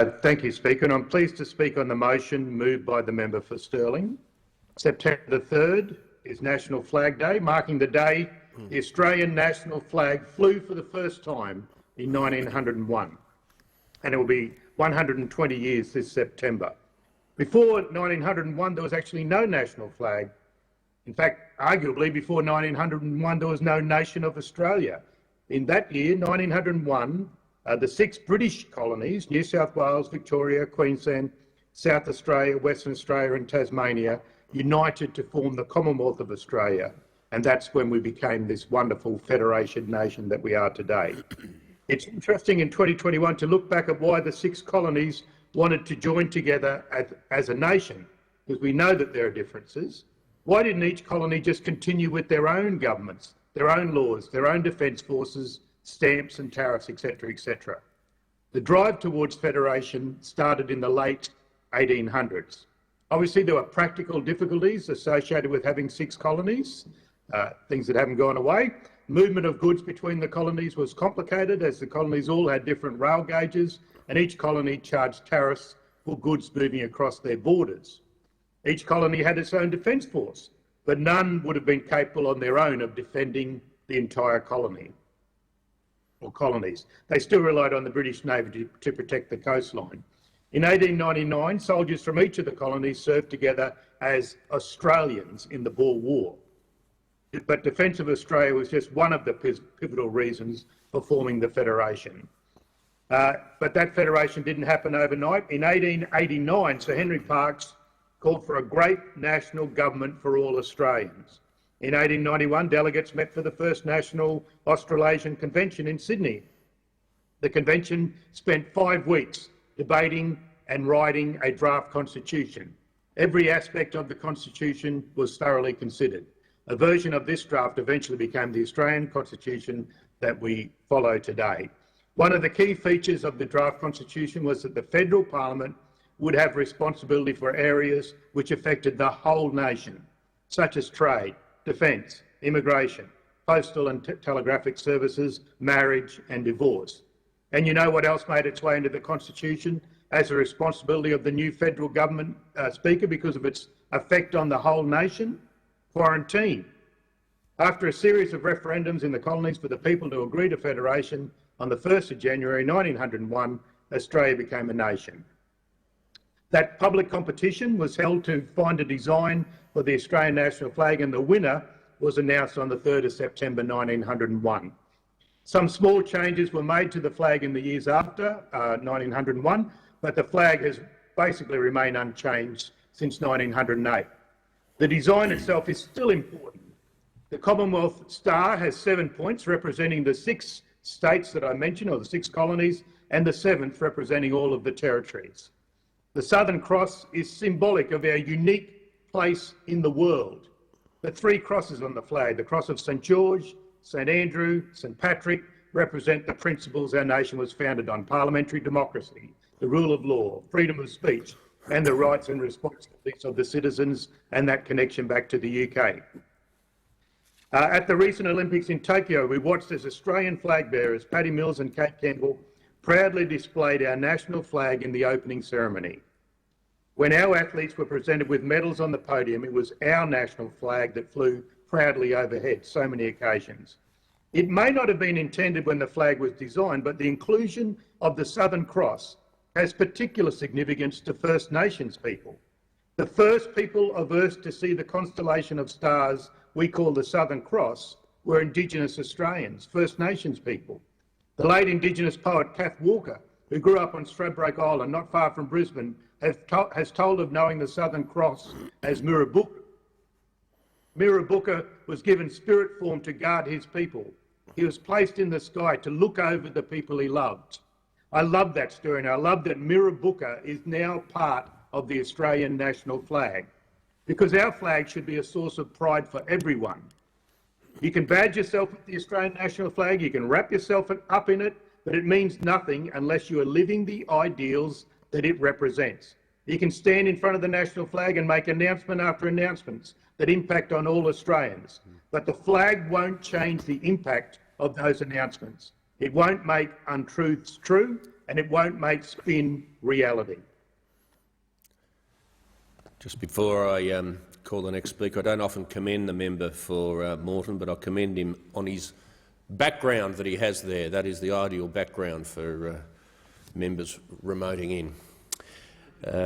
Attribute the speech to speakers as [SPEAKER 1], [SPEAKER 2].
[SPEAKER 1] Thank you, Speaker, and I'm pleased to speak on the motion moved by the member for Stirling. September the 3rd is National Flag Day, marking the day the Australian national flag flew for the first time in 1901, and it will be 120 years this September. Before 1901, there was actually no national flag. In fact, arguably, before 1901, there was no nation of Australia. In that year, 1901, the 6 British colonies, New South Wales, Victoria, Queensland, South Australia, Western Australia and Tasmania, united to form the Commonwealth of Australia. And that's when we became this wonderful federation nation that we are today. It's interesting in 2021 to look back at why the 6 colonies wanted to join together as a nation, because we know that there are differences. Why didn't each colony just continue with their own governments, their own laws, their own defence forces, stamps and tariffs, etc., etc.? The drive towards federation started in the late 1800s. Obviously, there were practical difficulties associated with having 6 colonies, things that haven't gone away. Movement of goods between the colonies was complicated, as the colonies all had different rail gauges and each colony charged tariffs for goods moving across their borders. Each colony had its own defence force, but none would have been capable on their own of defending the entire colony or colonies. They still relied on the British Navy to protect the coastline. In 1899, soldiers from each of the colonies served together as Australians in the Boer War. But defence of Australia was just one of the pivotal reasons for forming the Federation. But that Federation didn't happen overnight. In 1889, Sir Henry Parkes called for a great national government for all Australians. In 1891, delegates met for the first National Australasian Convention in Sydney. The convention spent 5 weeks debating and writing a draft constitution. Every aspect of the constitution was thoroughly considered. A version of this draft eventually became the Australian Constitution that we follow today. One of the key features of the draft constitution was that the federal parliament would have responsibility for areas which affected the whole nation, such as trade, defence, immigration, postal and telegraphic services, marriage and divorce. And you know what else made its way into the constitution as a responsibility of the new federal government, Speaker, because of its effect on the whole nation? Quarantine. After a series of referendums in the colonies for the people to agree to federation, on the 1st of January 1901, Australia became a nation. That public competition was held to find a design for the Australian national flag, and the winner was announced on the 3rd of September 1901. Some small changes were made to the flag in the years after 1901, but the flag has basically remained unchanged since 1908. The design itself is still important. The Commonwealth Star has 7 points representing the 6 states that I mentioned, or the 6 colonies, and the 7th representing all of the territories. The Southern Cross is symbolic of our unique place in the world. The 3 crosses on the flag, the cross of St George, St Andrew, St Patrick, represent the principles our nation was founded on: parliamentary democracy, the rule of law, freedom of speech, and the rights and responsibilities of the citizens, and that connection back to the UK. At the recent Olympics in Tokyo, we watched as Australian flag bearers Paddy Mills and Kate Campbell proudly displayed our national flag in the opening ceremony. When our athletes were presented with medals on the podium, it was our national flag that flew proudly overhead so many occasions. It may not have been intended when the flag was designed, but the inclusion of the Southern Cross has particular significance to First Nations people. The first people of Earth to see the constellation of stars we call the Southern Cross were Indigenous Australians, First Nations people. The late Indigenous poet Kath Walker, who grew up on Stradbroke Island, not far from Brisbane, has told of knowing the Southern Cross as Mirrabooka. Mirrabooka was given spirit form to guard his people. He was placed in the sky to look over the people he loved. I love that story, and I love that Mirrabooka is now part of the Australian national flag, because our flag should be a source of pride for everyone. You can badge yourself with the Australian national flag, you can wrap yourself up in it, but it means nothing unless you are living the ideals that it represents. You can stand in front of the national flag and make announcement after announcements that impact on all Australians, but the flag won't change the impact of those announcements. It won't make untruths true, and it won't make spin reality.
[SPEAKER 2] Just before I call the next speaker, I don't often commend the member for Moreton, but I commend him on his background that he has there. That is the ideal background for members remoting in.